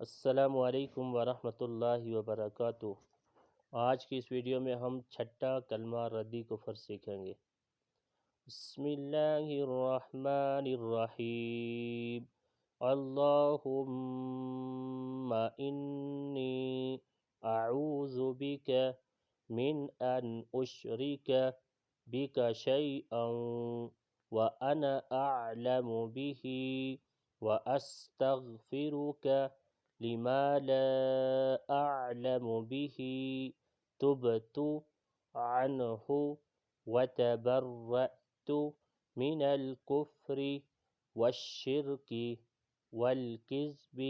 السلام علیکم ورحمۃ اللہ وبرکاتہ۔ آج کی اس ویڈیو میں ہم چھٹا کلمہ ردی کفر سیکھیں گے۔ بسم اللہ الرحمن الرحیم۔ اللہم انی اعوذ بک من ان اشرک بک شیئا وانا اعلم به واستغفرک لما لا أعلم به تبت عنه وتبرأت من الكفر والشرك والكذب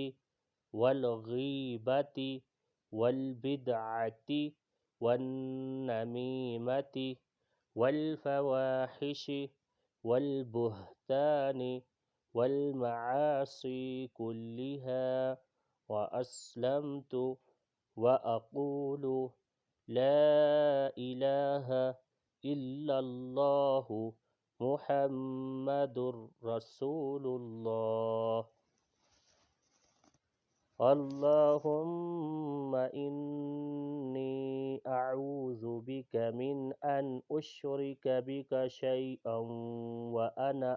والغيبة والبدعة والنميمة والفواحش والبهتان والمعاصي كلها، وأسلمت وأقول لا إله إلا الله محمد رسول الله۔ اللهم إني أعوذ بك من أن أشرك بك شيئا وأنا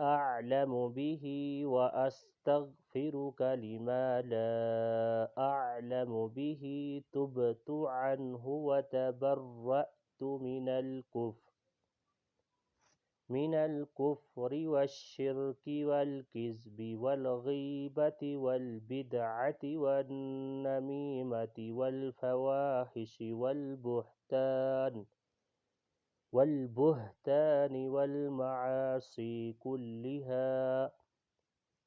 أعلم به وأستغفرك لما لا أعلم به تبت عنه وتبرأت من الكفر والشرك والكذب والغيبة والبدعة والنميمة والفواحش والبهتان والمعاصي كلها،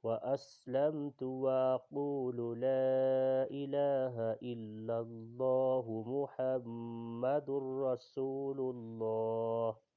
وأسلمت وأقول لا إله إلا الله محمد رسول الله۔